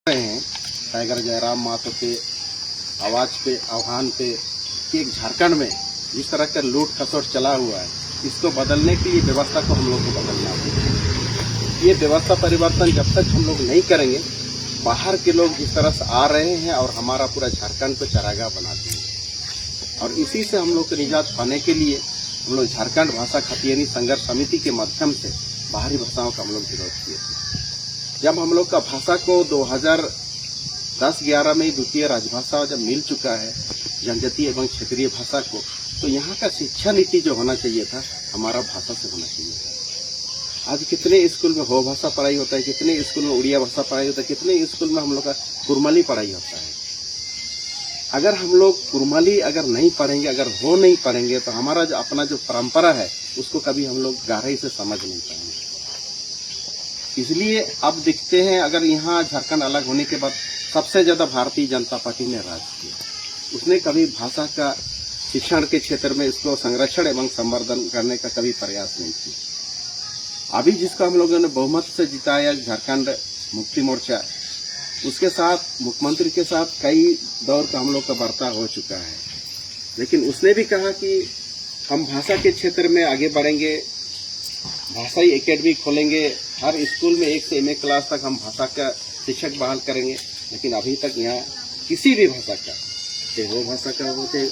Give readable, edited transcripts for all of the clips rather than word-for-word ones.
रहे हैं टाइगर जयराम मातो के आवाज पे आह्वान पे कि एक झारखंड में जिस तरह का लूट खसोट चला हुआ है, इसको बदलने की व्यवस्था को हम लोग को बदलना होगा। ये व्यवस्था परिवर्तन जब तक हम लोग नहीं करेंगे, बाहर के लोग जिस तरह से आ रहे हैं और हमारा पूरा झारखंड को चरागाह बना दिए। और इसी से हम लोग को निजात पाने के लिए हम लोग झारखंड भाषा खतियानी संघर्ष समिति के माध्यम से बाहरी भाषाओं का हम लोग विरोध किए थे। जब हम लोग का भाषा को 2010-11 में द्वितीय राजभाषा जब मिल चुका है जनजातीय एवं क्षेत्रीय भाषा को, तो यहाँ का शिक्षा नीति जो होना चाहिए था हमारा भाषा से होना चाहिए था। आज कितने स्कूल में हो भाषा पढ़ाई होता है, कितने स्कूल में उड़िया भाषा पढ़ाई होता है, कितने स्कूल में हम लोग का कुरमाली पढ़ाई होता है। अगर हम लोग कुरमाली अगर नहीं पढ़ेंगे, अगर हो नहीं पढ़ेंगे, तो हमारा जो अपना जो परंपरा है उसको कभी हम लोग गहराई से समझ नहीं पाएंगे। इसलिए अब दिखते हैं, अगर यहाँ झारखंड अलग होने के बाद सबसे ज्यादा भारतीय जनता पार्टी ने राज किया, उसने कभी भाषा का शिक्षण के क्षेत्र में इसको संरक्षण एवं संवर्धन करने का कभी प्रयास नहीं किया। अभी जिसको हम लोगों ने बहुमत से जिताया झारखंड मुक्ति मोर्चा, उसके साथ मुख्यमंत्री के साथ कई दौर का हम लोग का वार्ता हो चुका है, लेकिन उसने भी कहा कि हम भाषा के क्षेत्र में आगे बढ़ेंगे, भाषाई एकेडमी खोलेंगे, हर स्कूल में 1 से MA क्लास तक हम भाषा का शिक्षक बहाल करेंगे। लेकिन अभी तक यहाँ किसी भी भाषा का, चाहे वो भाषा का हो, चाहे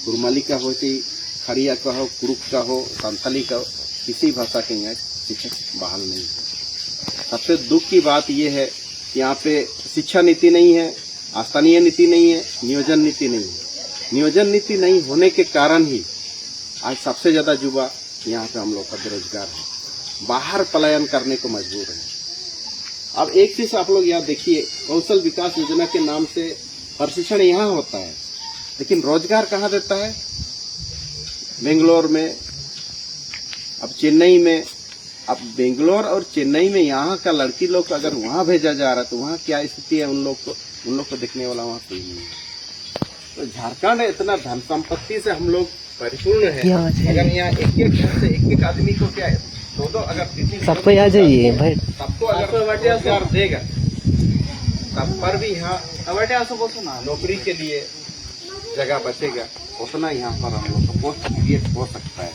कुरमाली का हो, चाहे खड़िया का हो, कुरुक का हो, संथाली का हो, किसी भाषा के यहाँ शिक्षक बहाल नहीं है। सबसे दुख की बात यह है कि यहाँ पे शिक्षा नीति नहीं है, स्थानीय नीति नहीं है, नियोजन नीति नहीं है। नियोजन नीति नहीं होने के कारण ही आज सबसे ज्यादा युवा यहाँ पे हम लोग का बेरोजगार है, बाहर पलायन करने को मजबूर है। अब एक चीज आप लोग यहाँ देखिए, कौशल विकास योजना के नाम से प्रशिक्षण यहाँ होता है, लेकिन रोजगार कहाँ देता है? बेंगलोर में, अब चेन्नई में। अब बेंगलोर और चेन्नई में यहाँ का लड़की लोग को अगर वहाँ भेजा जा रहा है तो वहाँ क्या स्थिति है? उन लोग को देखने वाला वहाँ कोई नहीं है। तो झारखंड इतना धन संपत्ति से हम लोग परिपूर्ण है, अगर यहाँ एक घर से एक आदमी को क्या है, दो अगर सबको आ जाइए भाई, सबको अगर देगा, तब पर भी यहाँ नौकरी के लिए जगह बचेगा, उतना यहाँ पर हम लोग को पोस्ट क्रिएट हो सकता है।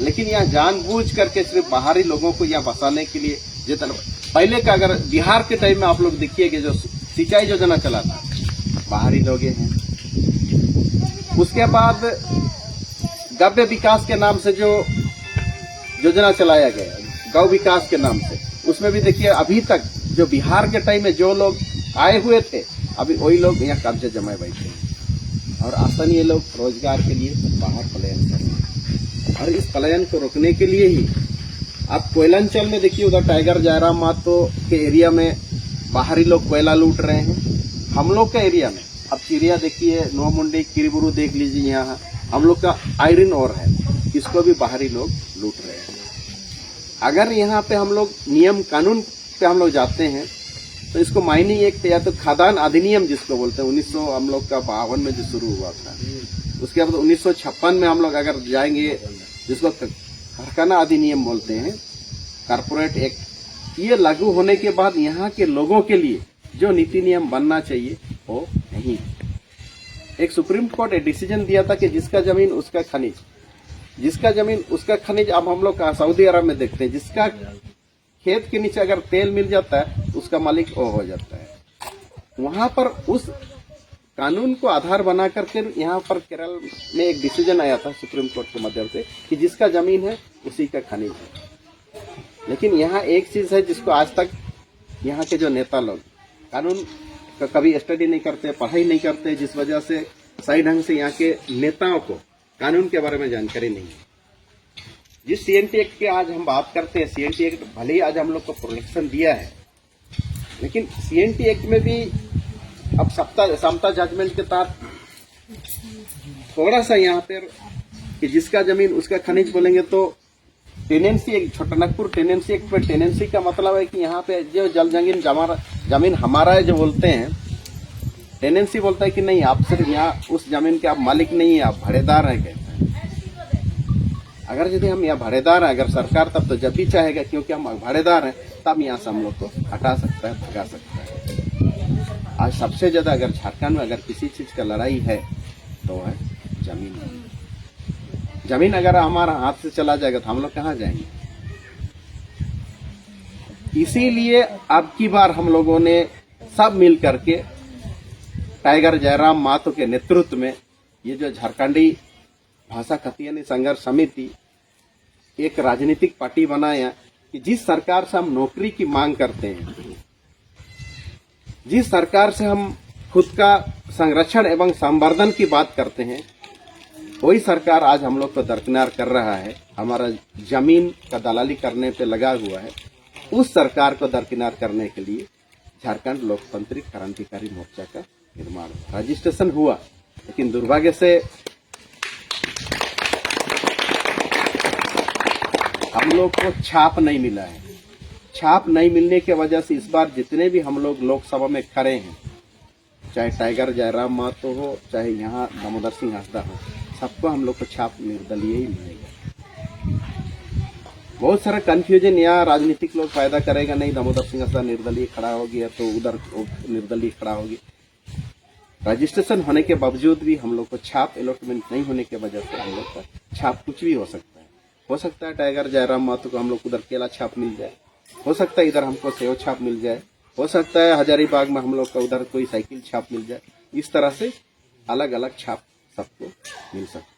लेकिन यहाँ जानबूझ करके सिर्फ बाहरी लोगों को यहाँ बसाने के लिए, जितना पहले का अगर बिहार के टाइम में आप लोग देखिए कि जो सिंचाई योजना चला था, बाहरी लोग हैं। उसके बाद गव्य विकास के नाम से जो योजना चलाया गया, गौ विकास के नाम से, उसमें भी देखिए अभी तक जो बिहार के टाइम में जो लोग आए हुए थे, अभी वही लोग यहाँ कब्जे जमाए बैठे हैं और स्थानीय लोग रोजगार के लिए बाहर पलायन कर रहे हैं। और इस पलायन को रोकने के लिए ही आप कोयलांचल में देखिए, उधर टाइगर जयराम मातो के एरिया में बाहरी लोग कोयला लूट रहे हैं। हम लोग के एरिया में अब चिड़िया देखिए, नोमुंडी, किरीबुरू देख लीजिए, यहाँ हम लोग का आयरन ओर है, इसको भी बाहरी लोग लूट रहे हैं। अगर यहाँ पे हम लोग नियम कानून पे हम लोग जाते हैं तो इसको माइनिंग एक्ट या तो खादान अधिनियम जिसको बोलते हैं, 1900 हम लोग का 52 में जो शुरू हुआ था, उसके बाद 1956 में हम लोग अगर जाएंगे, जिसको कारखाना अधिनियम बोलते हैं, कारपोरेट एक्ट, ये लागू होने के बाद यहाँ के लोगों के लिए जो नीति नियम बनना चाहिए वो नहीं। एक सुप्रीम कोर्ट ने डिसीजन दिया था कि जिसका जमीन उसका खनिज, जिसका जमीन उसका खनिज। अब हम लोग सऊदी अरब में देखते हैं, जिसका खेत के नीचे अगर तेल मिल जाता है उसका मालिक वो हो जाता है। वहां पर उस कानून को आधार बना करके यहाँ पर केरल में एक डिसीजन आया था सुप्रीम कोर्ट के माध्यम से कि जिसका जमीन है उसी का खनिज है। लेकिन यहाँ एक चीज है जिसको आज तक यहाँ के जो नेता लोग कानून का कभी स्टडी नहीं करते, पढ़ाई नहीं करते, जिस वजह से सही ढंग से यहाँ के नेताओं को कानून के बारे में जानकारी नहीं है। जिस CNT एक्ट की आज हम बात करते हैं, CNT एक्ट भले ही आज हम लोग को प्रोटेक्शन दिया है, लेकिन CNT एक्ट में भी अब समता जजमेंट के तहत थोड़ा सा यहाँ पर कि जिसका जमीन उसका खनिज बोलेंगे तो tenancy act, Chotanagpur tenancy act पे टेनेंसी का मतलब है कि यहाँ पे जो जमीन हमारा है जो बोलते हैं, टेनेंसी बोलता है कि नहीं, आप सिर्फ यहाँ उस जमीन के आप मालिक नहीं है, आप भाड़ेदार हैं। कहते हैं अगर यदि हम यहाँ भाड़ेदार हैं, अगर सरकार तब तो जब भी चाहेगा, क्योंकि हम भाड़ेदार हैं, तब यहाँ से हम लोग को हटा सकता है, भगा सकता है। आज सबसे ज्यादा अगर झारखंड में अगर किसी चीज का लड़ाई है तो है जमीन। जमीन अगर हमारा हाथ से चला जाएगा तो हम लोग कहाँ जाएंगे। इसीलिए अब की बार हम लोगों ने सब मिल करके टाइगर जयराम महतो के नेतृत्व में ये जो झारखंडी भाषा खतियानी संघर्ष समिति एक राजनीतिक पार्टी बनाया कि जिस सरकार से हम नौकरी की मांग करते हैं, जिस सरकार से हम खुद का संरक्षण एवं संवर्धन की बात करते हैं, वही सरकार आज हम लोग को दरकिनार कर रहा है, हमारा जमीन का दलाली करने पे लगा हुआ है। उस सरकार को दरकिनार करने के लिए झारखंड लोकतांत्रिक क्रांतिकारी मोर्चा का निर्माण रजिस्ट्रेशन हुआ, लेकिन दुर्भाग्य से हम लोग को छाप नहीं मिला है। छाप नहीं मिलने की वजह से इस बार जितने भी हम लोग लोकसभा में खड़े हैं, चाहे टाइगर जयराम महतो हो, चाहे यहाँ दामोदर सिंह हंसदा हो, सबको हम लोग को छाप निर्दलीय ही मिलेगा। बहुत सारा कंफ्यूजन यहाँ राजनीतिक लोग फायदा करेगा, नहीं दामोदर सिंह हंसदा निर्दलीय खड़ा हो गया तो उधर निर्दलीय खड़ा होगी। रजिस्ट्रेशन होने के बावजूद भी हम लोग को छाप अलॉटमेंट नहीं होने की वजह से हम लोग का छाप कुछ भी हो सकता है। हो सकता है टाइगर जयराम महतो को हम लोग उधर केला छाप मिल जाए, हो सकता है इधर हमको सेव छाप मिल जाए, हो सकता है हजारीबाग में हम लोग का उधर कोई साइकिल छाप मिल जाए। इस तरह से अलग अलग छाप सबको मिल सकता है।